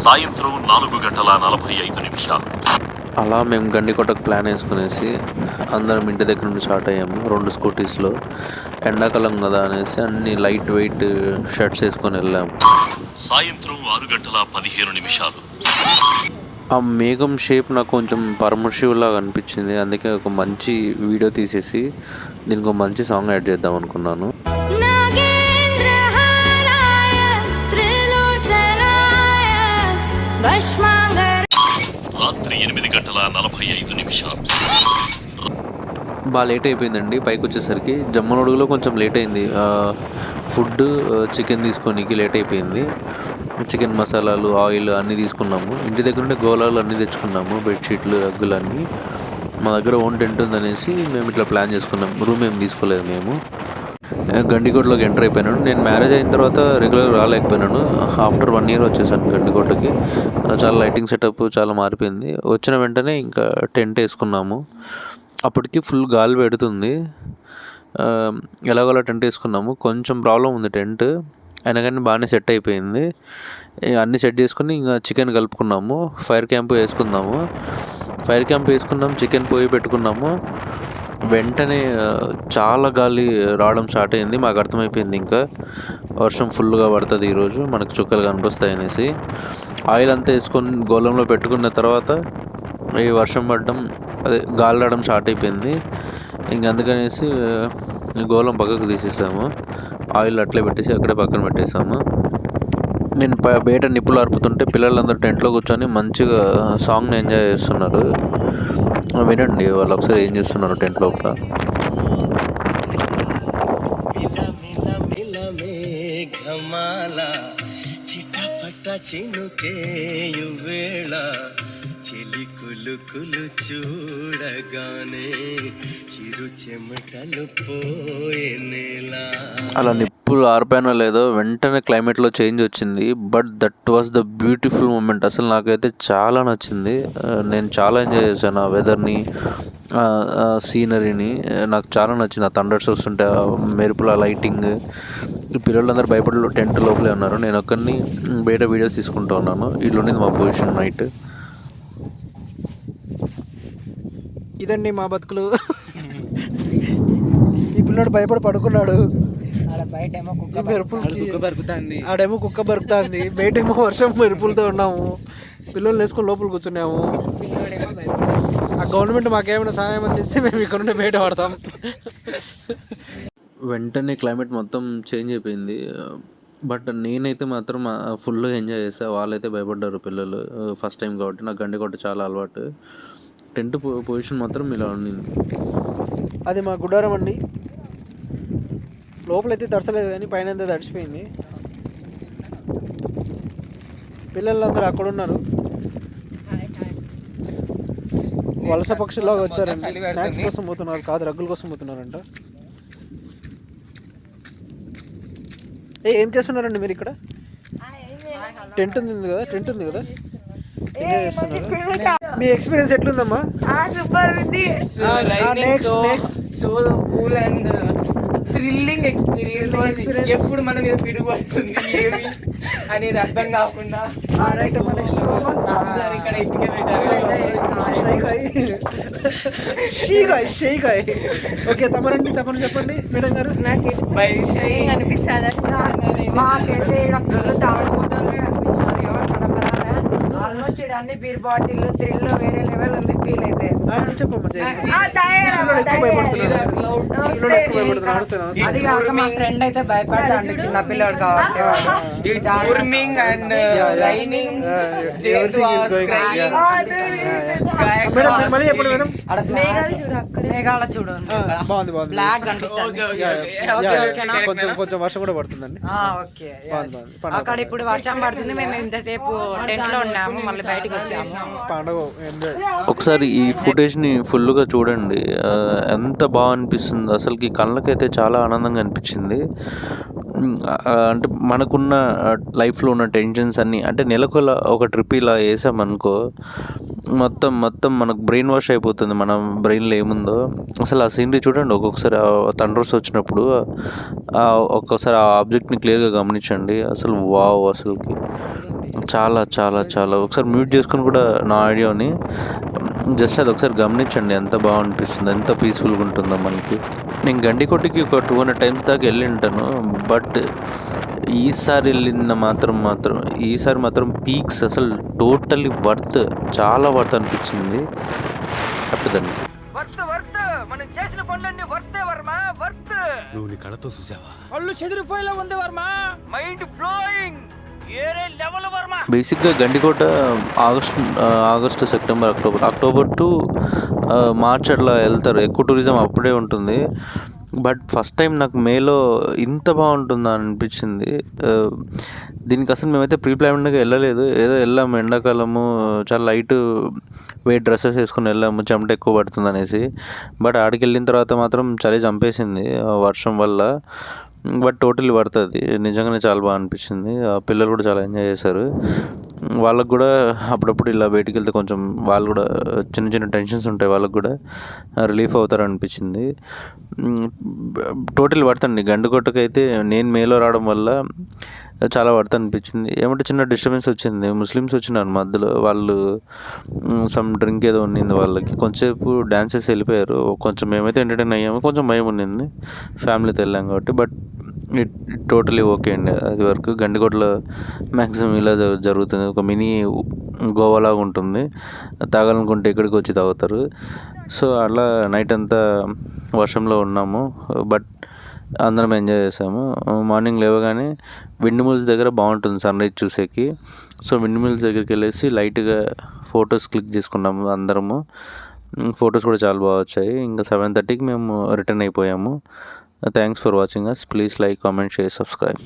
సాయంత్రం 4:45. అలా మేము గండికోటకు ప్లాన్ వేసుకునేసి అందరం ఇంటి దగ్గర నుండి స్టార్ట్ అయ్యాము 2 స్కూటీస్లో. ఎండాకాలం కదా అనేసి అన్ని లైట్ వెయిట్ షర్ట్స్ వేసుకొని వెళ్ళాము. సాయంత్రం 6:15. ఆ మేఘం షేప్ నాకు కొంచెం పరమశివులాగా అనిపించింది. అందుకే ఒక మంచి వీడియో తీసేసి దీనికి ఒక మంచి సాంగ్ యాడ్ చేద్దాం అనుకున్నాను. రాత్రి 8:45. బాగా లేట్ అయిపోయిందండి. పైకి వచ్చేసరికి జమ్మనోడుగులో కొంచెం లేట్ అయింది. ఫుడ్ చికెన్ తీసుకోనికి లేట్ అయిపోయింది. చికెన్ మసాలాలు, ఆయిల్ అన్నీ తీసుకున్నాము. ఇంటి దగ్గర ఉండే గోళాలు అన్నీ తెచ్చుకున్నాము. బెడ్షీట్లు, రగ్గులు అన్నీ. మా దగ్గర ఓన్ టెంట్ ఉందనేసి మేము ఇట్లా ప్లాన్ చేసుకున్నాం. రూమ్ ఏం తీసుకోలేదు మేము. గండికోటలోకి ఎంటర్ అయిపోయినాను. నేను మ్యారేజ్ అయిన తర్వాత రెగ్యులర్గా రాలేకపోయినాను. ఆఫ్టర్ 1 year వచ్చేసాను గండికోటకి. చాలా లైటింగ్ సెటప్ చాలా మారిపోయింది. వచ్చిన వెంటనే ఇంకా టెంట్ వేసుకున్నాము. అప్పటికి ఫుల్ గాలి పెడుతుంది. ఎలాగోలా టెంట్ వేసుకున్నాము. కొంచెం ప్రాబ్లం ఉంది టెంట్, అయినా కానీ బాగానే సెట్ అయిపోయింది. అన్నీ సెట్ చేసుకుని ఇంకా చికెన్ కలుపుకున్నాము. ఫైర్ క్యాంప్ వేసుకున్నాము. చికెన్ పొయ్యి పెట్టుకున్నాము. వెంటనే చాలా గాలి రావడం స్టార్ట్ అయింది. మాకు అర్థమైపోయింది ఇంకా వర్షం ఫుల్గా పడుతుంది ఈరోజు, మనకు చుక్కలు కనిపిస్తాయి అనేసి. ఆయిల్ అంతా వేసుకొని గోళంలో పెట్టుకున్న తర్వాత ఈ వర్షం పడడం, గాలి రావడం స్టార్ట్ అయిపోయింది. ఇంక అందుకనేసి గోళం పక్కకు తీసేసాము. ఆయిల్ అట్లే పెట్టేసి అక్కడే పక్కన పెట్టేసాము. నేను బయట నిప్పులు అరుపుతుంటే పిల్లలందరూ టెంట్లో కూర్చొని మంచిగా సాంగ్ని ఎంజాయ్ చేస్తున్నారు. వినండి వాళ్ళు ఒకసారి ఏం చేస్తున్నారు టెంట్ లోపల. చెలి కులుకులు చూడగానే చిరు చెమటలు పోయేలా. అలా నిప్పులు ఆరిపోయినా లేదో వెంటనే క్లైమేట్లో చేంజ్ వచ్చింది. But that was the beautiful moment. అసలు నాకైతే చాలా నచ్చింది. నేను చాలా ఎంజాయ్ చేశాను ఆ వెదర్ని, సీనరీని. నాకు చాలా నచ్చింది. ఆ థండర్స్ వస్తుంటే మెరుపుల లైటింగ్. పిల్లలందరూ భయపడి టెంట్ లోపలే ఉన్నారు. నేను ఒక్కరిని బయట వీడియోస్ తీసుకుంటూ ఉన్నాను. ఇల్లుండింది మా పొజిషన్ నైట్. ఇదండి మా బతుకులు. ఈ పిల్లడు భయపడి పడుకున్నాడు. ఆడేమో కుక్క బరుకుతుంది, బయటేమో వర్షం మెరుపులతో ఉన్నాము. పిల్లలు వేసుకొని లోపల కూర్చున్నాము. ఆ గవర్నమెంట్ మాకేమైనా సహాయం అందిస్తే మేము ఇక్కడ నుండి బయట పడతాం. వెంటనే క్లైమేట్ మొత్తం చేంజ్ అయిపోయింది. బట్ నేనైతే మాత్రం ఫుల్గా ఎంజాయ్ చేసా. వాళ్ళైతే భయపడ్డారు పిల్లలు. ఫస్ట్ టైం కాబట్టి నాకు గండికోట చాలా అలవాటు. టెంట్ పొజిషన్ మాత్రం ఇలా ఉండింది. అది మా గుడారం అండి. లోపలైతే తడసలేదు కానీ పైన అంతా తడిచిపోయింది. పిల్లలందరూ అక్కడ ఉన్నారు. వలస పక్షుల్లాగా వచ్చారండి. స్నాక్స్ కోసం పోతున్నారు, కాదు రగ్గుల కోసం పోతున్నారంట. ఏం చేస్తున్నారండి మీరు ఇక్కడ? టెంట్ ఉంది కదా మీ ఎక్స్పీరియన్స్ ఎట్లుందమ్మా? సూపర్ ఉంది. So cool and thrilling experience. ఎప్పుడు మన మీద పిడుగు పడుతుంది ఏమి అనేది అర్థం కాకుండా ఇక్కడ ఇటుకే పెట్టారు. ఓకే, తమరు చెప్పండి మేడం గారు. అనిపిస్తుంది మాకైతే ఇక్కడ తాగడిపోతుంది అనిపించాలి. ఆల్మోస్ట్ ఇక్కడ అన్ని బీర్ బాటిల్ థ్రిల్ వేరే లెవెల్ ఉంది ఫీల్ అయితే. అది కాక మా ఫ్రెండ్ అయితే భయపడతాడు, చిన్న పిల్లడు కాబట్టి. మేఘాల చూడు బ్లాక్ కనిపిస్తుంది. కొంచెం వర్షం కూడా పడుతుందండి. ఓకే, అక్కడ ఇప్పుడు వర్షం పడుతుంది. మేము ఇంతసేపు టెంట్ లో ఉన్నాము, మళ్ళీ బయటకు వచ్చాము. ఒకసారి ఈ ఫుటేజ్ని ఫుల్గా చూడండి. ఎంత బాగా అనిపిస్తుంది అసలుకి. కళ్ళకైతే చాలా ఆనందంగా అనిపించింది. అంటే మనకున్న లైఫ్లో ఉన్న టెన్షన్స్ అన్నీ అంటే నెలకు ఒక ట్రిప్ ఇలా వేసామనుకో మొత్తం మనకు బ్రెయిన్ వాష్ అయిపోతుంది. మన బ్రెయిన్లో ఏముందో అసలు ఆ సీనరీ చూడండి. ఒక్కొక్కసారి థండర్స్ వచ్చినప్పుడు ఒక్కొక్కసారి ఆ ఆబ్జెక్ట్ని క్లియర్గా గమనించండి. అసలు వావ్, అసలుకి చాలా చాలా చాలా ఒకసారి మ్యూట్ చేసుకుని కూడా నా ఆడియోని జస్ట్ అది ఒకసారి గమనించండి. ఎంత బాగా అనిపిస్తుందో, ఎంత పీస్ఫుల్గా ఉంటుందో మనకి. నేను గండికోటకి ఒక 200 టైమ్స్ దాకా వెళ్ళి ఉంటాను. బట్ ఈసారి వెళ్ళిన ఈసారి మాత్రం పీక్స్ అసలు టోటల్లీ వర్త్, చాలా వర్త్ అనిపించింది. అప్పుదండి మనం చేసిన పనులన్నీ వర్తే వర్మ, వర్త్. నువ్వు నీ కళ్ళతో చూసావా? పళ్ళు చెదిరిపోయేలా ఉంది వర్మ, మైండ్ బ్లోయింగ్, ఏరే లెవెల్ వర్మ. బేసిక్గా Gandikota August September October to March అట్లా వెళ్తారు. ఎక్కువ టూరిజం అప్పుడే ఉంటుంది. బట్ ఫస్ట్ టైం నాకు మేలో ఇంత బాగుంటుందా అనిపించింది. దీనికి అసలు మేమైతే ప్రీ ప్లాన్డ్గా వెళ్ళలేదు. ఏదో వెళ్ళాము, ఎండాకాలము చాలా లైట్ వెయిట్ డ్రెస్సెస్ వేసుకొని వెళ్ళాము, చెమట ఎక్కువ పడుతుంది అనేసి. బట్ ఆడికి వెళ్ళిన తర్వాత మాత్రం చలి చంపేసింది వర్షం వల్ల. బట్ టోటల్లీ పడుతుంది, నిజంగానే చాలా బాగా అనిపించింది. పిల్లలు కూడా చాలా ఎంజాయ్ చేశారు. వాళ్ళకు కూడా అప్పుడప్పుడు ఇలా బయటికి వెళ్తే కొంచెం వాళ్ళు కూడా చిన్న చిన్న టెన్షన్స్ ఉంటాయి, వాళ్ళకు కూడా రిలీఫ్ అవుతారు అనిపించింది. టోటల్ పడుతుంది. గండికోటకైతే నేను మేలో రావడం వల్ల చాలా పడుతుంది అనిపించింది. ఏమంటే చిన్న డిస్టర్బెన్స్ వచ్చింది. ముస్లిమ్స్ వచ్చినారు మధ్యలో, వాళ్ళు సమ్ డ్రింక్ ఏదో ఉన్నింది వాళ్ళకి. కొంచెంసేపు డ్యాన్సెస్ వెళ్ళిపోయారు. కొంచెం మేమైతే ఎంటర్టైన్ అయ్యాము, కొంచెం భయం ఉన్నింది ఫ్యామిలీతో వెళ్ళాం కాబట్టి. బట్ ఇట్ టోటలీ ఓకే అండి. అది వరకు గండికోటలో మ్యాక్సిమం ఇలా జరుగుతుంది. ఒక మినీ గోవాలాగా ఉంటుంది. తాగాలనుకుంటే ఇక్కడికి వచ్చి తాగుతారు. సో అలా నైట్ అంతా వర్షంలో ఉన్నాము. బట్ అందరం ఎంజాయ్ చేసాము. మార్నింగ్ లేవగానే విండ్ మిల్స్ దగ్గర బాగుంటుంది సన్ రైజ్ చూసేకి. సో విండ్ మిల్స్ దగ్గరికి వెళ్ళేసి లైట్గా ఫొటోస్ క్లిక్ చేసుకున్నాము అందరము. ఫొటోస్ కూడా చాలా బాగా వచ్చాయి. ఇంకా 7:30కి మేము రిటర్న్ అయిపోయాము. Thanks for watching us. Please like, comment, share, subscribe.